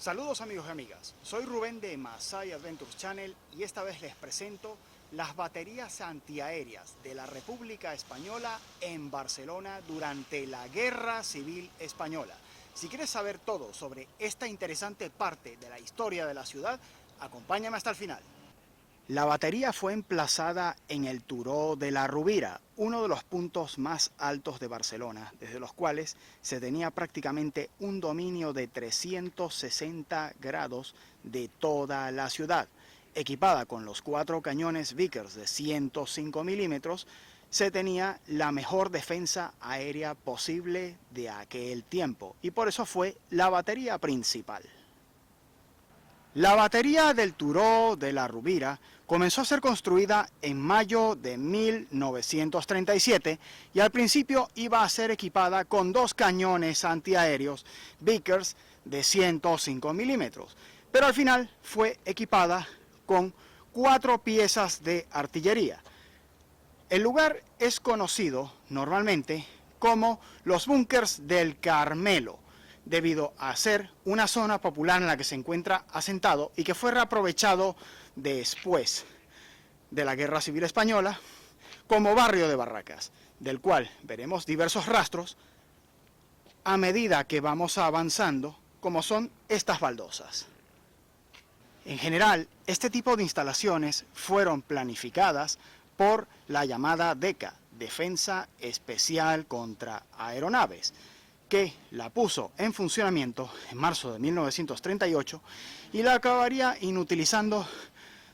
Saludos amigos y amigas, soy Rubén de Masai Adventures Channel y esta vez les presento las baterías antiaéreas de la República Española en Barcelona durante la Guerra Civil Española. Si quieres saber todo sobre esta interesante parte de la historia de la ciudad, acompáñame hasta el final. La batería fue emplazada en el Turó de la Rovira, uno de los puntos más altos de Barcelona, desde los cuales se tenía prácticamente un dominio de 360 grados de toda la ciudad. Equipada con los 4 cañones Vickers de 105 milímetros, se tenía la mejor defensa aérea posible de aquel tiempo, y por eso fue la batería principal. La batería del Turó de la Rovira comenzó a ser construida en mayo de 1937 y al principio iba a ser equipada con 2 cañones antiaéreos Vickers de 105 milímetros, pero al final fue equipada con 4 piezas de artillería. El lugar es conocido normalmente como los búnkers del Carmelo, debido a ser una zona popular en la que se encuentra asentado y que fue reaprovechado después de la Guerra Civil Española como barrio de barracas, del cual veremos diversos rastros a medida que vamos avanzando, como son estas baldosas. En general, este tipo de instalaciones fueron planificadas por la llamada DECA, Defensa Especial contra Aeronaves, que la puso en funcionamiento en marzo de 1938 y la acabaría inutilizando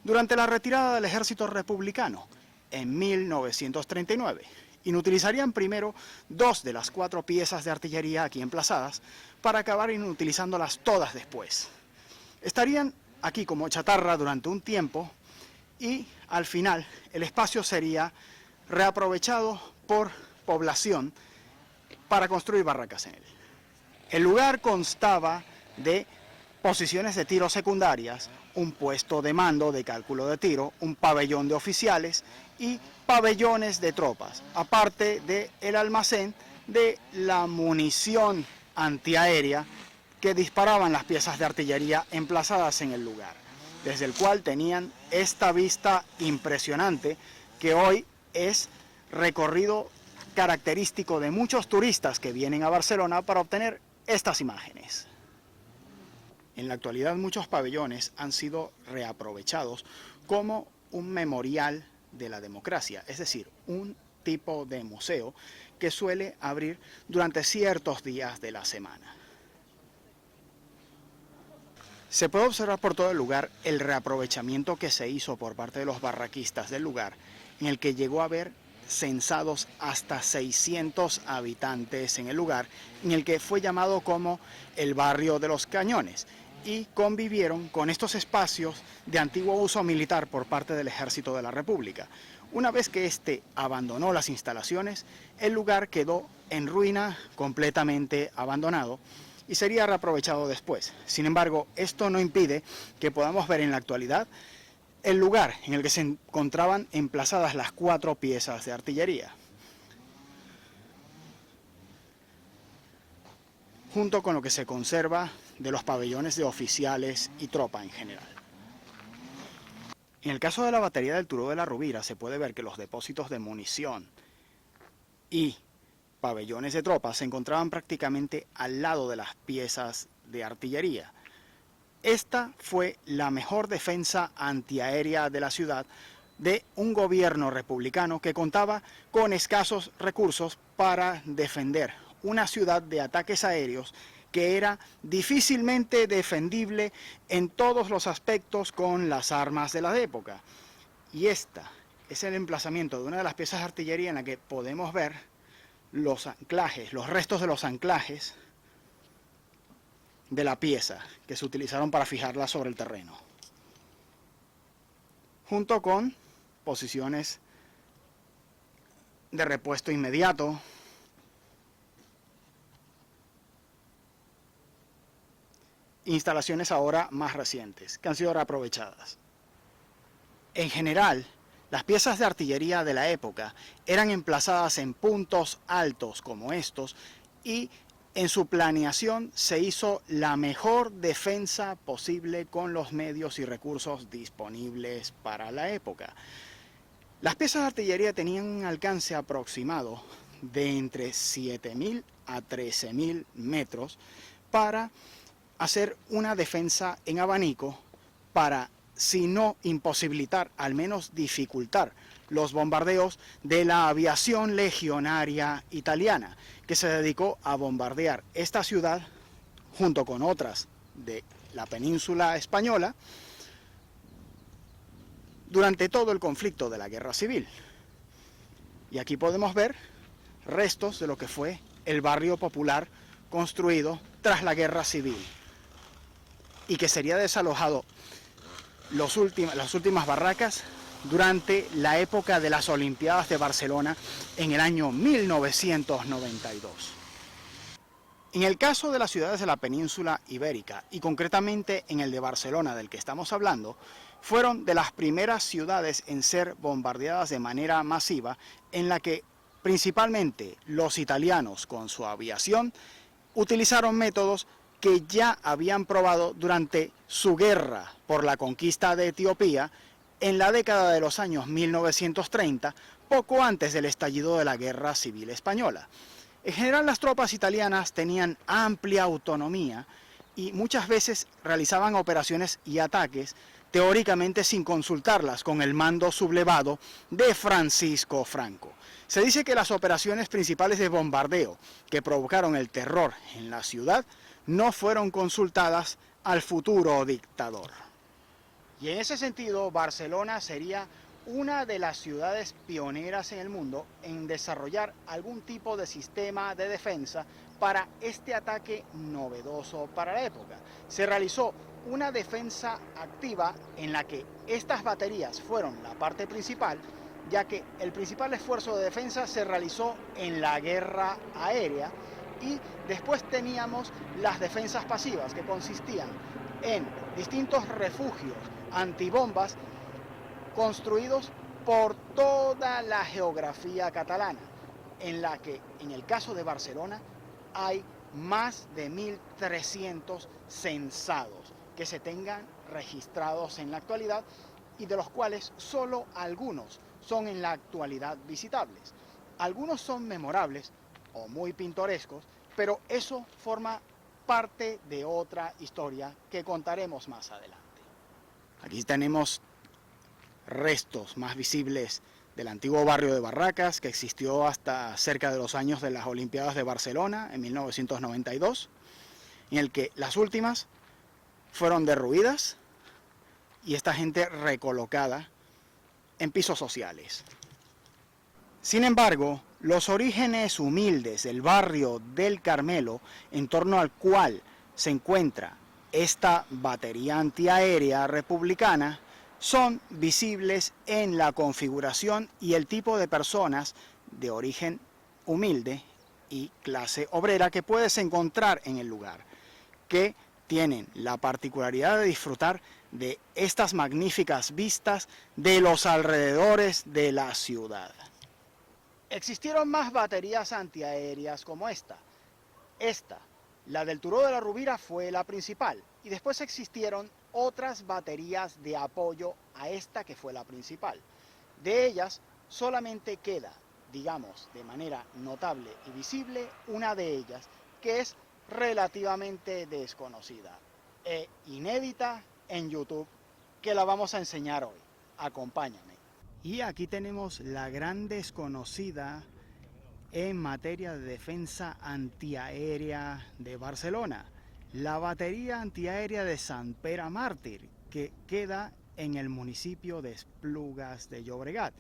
durante la retirada del ejército republicano en 1939. Inutilizarían primero 2 de las 4 piezas de artillería aquí emplazadas para acabar inutilizándolas todas después. Estarían aquí como chatarra durante un tiempo y al final el espacio sería reaprovechado por población para construir barracas en él. El lugar constaba de posiciones de tiro secundarias, un puesto de mando de cálculo de tiro, un pabellón de oficiales y pabellones de tropas, aparte del almacén de la munición antiaérea que disparaban las piezas de artillería emplazadas en el lugar, desde el cual tenían esta vista impresionante que hoy es recorrido característico de muchos turistas que vienen a Barcelona para obtener estas imágenes. En la actualidad muchos pabellones han sido reaprovechados como un memorial de la democracia, es decir, un tipo de museo que suele abrir durante ciertos días de la semana. Se puede observar por todo el lugar el reaprovechamiento que se hizo por parte de los barraquistas del lugar, en el que llegó a haber censados hasta 600 habitantes en el lugar, en el que fue llamado como el barrio de los cañones, y convivieron con estos espacios de antiguo uso militar por parte del Ejército de la República. Una vez que éste abandonó las instalaciones, el lugar quedó en ruina, completamente abandonado, y sería reaprovechado después. Sin embargo, esto no impide que podamos ver en la actualidad el lugar en el que se encontraban emplazadas las 4 piezas de artillería, junto con lo que se conserva de los pabellones de oficiales y tropa en general. En el caso de la batería del Turó de la Rovira se puede ver que los depósitos de munición y pabellones de tropa se encontraban prácticamente al lado de las piezas de artillería. Esta fue la mejor defensa antiaérea de la ciudad de un gobierno republicano que contaba con escasos recursos para defender una ciudad de ataques aéreos que era difícilmente defendible en todos los aspectos con las armas de la época. Y esta es el emplazamiento de una de las piezas de artillería en la que podemos ver los anclajes, los restos de los anclajes de la pieza que se utilizaron para fijarla sobre el terreno, junto con posiciones de repuesto inmediato, instalaciones ahora más recientes que han sido reaprovechadas. En general, las piezas de artillería de la época eran emplazadas en puntos altos como estos y En su planeación se hizo la mejor defensa posible con los medios y recursos disponibles para la época. Las piezas de artillería tenían un alcance aproximado de entre 7.000 a 13.000 metros para hacer una defensa en abanico para, si no imposibilitar, al menos dificultar los bombardeos de la aviación legionaria italiana, que se dedicó a bombardear esta ciudad junto con otras de la península española durante todo el conflicto de la Guerra Civil. Y aquí podemos ver restos de lo que fue el barrio popular construido tras la Guerra Civil y que sería desalojado las últimas barracas durante la época de las Olimpiadas de Barcelona en el año 1992. En el caso de las ciudades de la península ibérica, y concretamente en el de Barcelona del que estamos hablando, fueron de las primeras ciudades en ser bombardeadas de manera masiva, en la que principalmente los italianos con su aviación utilizaron métodos que ya habían probado durante su guerra por la conquista de Etiopía en la década de los años 1930, poco antes del estallido de la Guerra Civil Española. En general, las tropas italianas tenían amplia autonomía y muchas veces realizaban operaciones y ataques teóricamente sin consultarlas con el mando sublevado de Francisco Franco. Se dice que las operaciones principales de bombardeo que provocaron el terror en la ciudad no fueron consultadas al futuro dictador. Y en ese sentido, Barcelona sería una de las ciudades pioneras en el mundo en desarrollar algún tipo de sistema de defensa para este ataque novedoso para la época. Se realizó una defensa activa en la que estas baterías fueron la parte principal, ya que el principal esfuerzo de defensa se realizó en la guerra aérea, y después teníamos las defensas pasivas, que consistían en distintos refugios antibombas construidos por toda la geografía catalana, en la que en el caso de Barcelona hay más de 1.300 censados que se tengan registrados en la actualidad, y de los cuales solo algunos son en la actualidad visitables. Algunos son memorables o muy pintorescos, pero eso forma parte de otra historia que contaremos más adelante. Aquí tenemos restos más visibles del antiguo barrio de Barracas, que existió hasta cerca de los años de las Olimpiadas de Barcelona en 1992, en el que las últimas fueron derruidas y esta gente recolocada en pisos sociales. Sin embargo, los orígenes humildes del barrio del Carmelo, en torno al cual se encuentra esta batería antiaérea republicana, son visibles en la configuración y el tipo de personas de origen humilde y clase obrera que puedes encontrar en el lugar, que tienen la particularidad de disfrutar de estas magníficas vistas de los alrededores de la ciudad. Existieron más baterías antiaéreas como esta. La del Turó de la Rovira, fue la principal, y después existieron otras baterías de apoyo a esta que fue la principal. De ellas solamente queda, digamos, de manera notable y visible, una de ellas, que es relativamente desconocida e inédita en YouTube, que la vamos a enseñar hoy. Acompáñame. Y aquí tenemos la gran desconocida en materia de defensa antiaérea de Barcelona, la batería antiaérea de Sant Pere Màrtir, que queda en el municipio de Esplugas de Llobregat.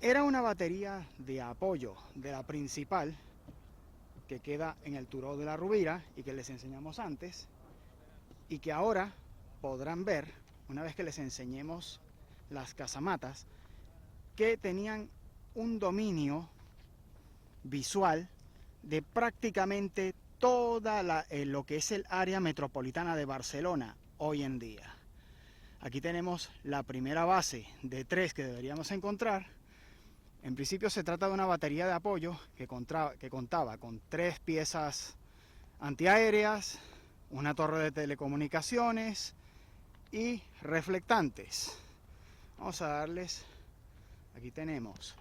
Era una batería de apoyo de la principal, que queda en el Turó de la Rovira y que les enseñamos antes, y que ahora podrán ver, una vez que les enseñemos las casamatas, que tenían un dominio visual de prácticamente toda lo que es el área metropolitana de Barcelona hoy en día. Aquí tenemos la primera base de 3 que deberíamos encontrar, En principio se trata de una batería de apoyo que contaba con 3 piezas antiaéreas, una torre de telecomunicaciones y reflectantes. Vamos a darles, aquí tenemos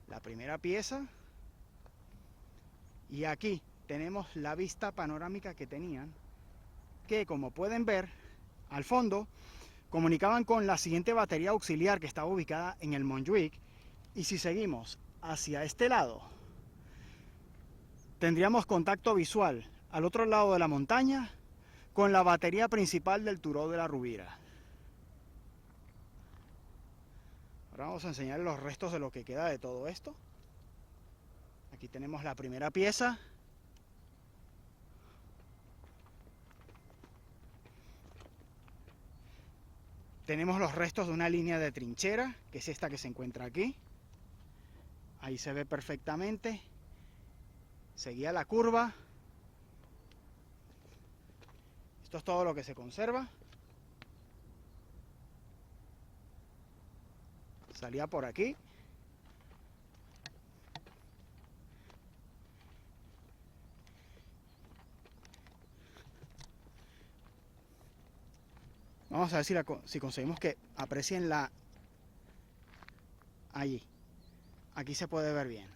la primera pieza y aquí tenemos la vista panorámica que tenían, que como pueden ver al fondo comunicaban con la siguiente batería auxiliar que estaba ubicada en el Montjuic. Y si seguimos hacia este lado, tendríamos contacto visual al otro lado de la montaña con la batería principal del Turó de la Rovira. Ahora vamos a enseñar los restos de lo que queda de todo esto. Aquí tenemos la primera pieza. Tenemos los restos de una línea de trinchera, que es esta que se encuentra aquí. Ahí se ve perfectamente. Seguía la curva. Esto es todo lo que se conserva. Salía por aquí. Vamos a ver si conseguimos que aprecien la... Allí. Aquí se puede ver bien.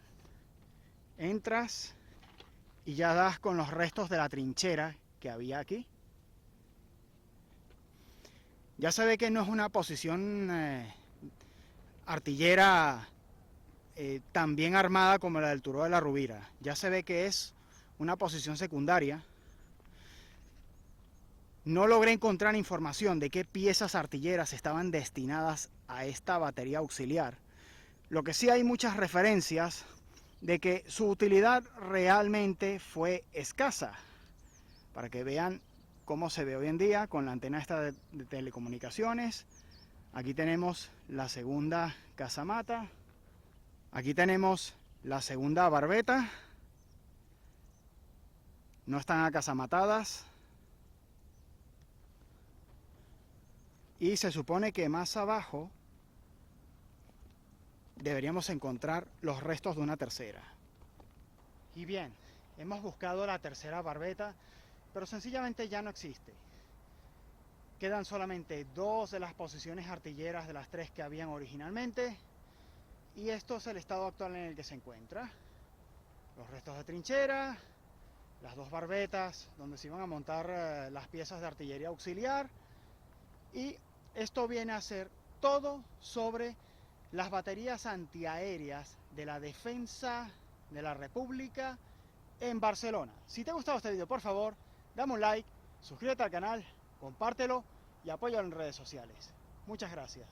Entras y ya das con los restos de la trinchera que había aquí. Ya se ve que no es una posición artillera tan bien armada como la del Turó de la Rovira. Ya se ve que es una posición secundaria. No logré encontrar información de qué piezas artilleras estaban destinadas a esta batería auxiliar. Lo que sí hay muchas referencias de que su utilidad realmente fue escasa. Para que vean cómo se ve hoy en día con la antena esta de telecomunicaciones. Aquí tenemos la segunda casamata. Aquí tenemos la segunda barbeta. No están acasamatadas. Y se supone que más abajo deberíamos encontrar los restos de una tercera. Y bien, hemos buscado la tercera barbeta, pero sencillamente ya no existe. Quedan solamente 2 de las posiciones artilleras de las 3 que habían originalmente. Y esto es el estado actual en el que se encuentra. Los restos de trinchera, las 2 barbetas donde se iban a montar las piezas de artillería auxiliar. Y esto viene a ser todo sobre las baterías antiaéreas de la defensa de la República en Barcelona. Si te ha gustado este video, por favor, dame un like, suscríbete al canal, compártelo y apóyalo en redes sociales. Muchas gracias.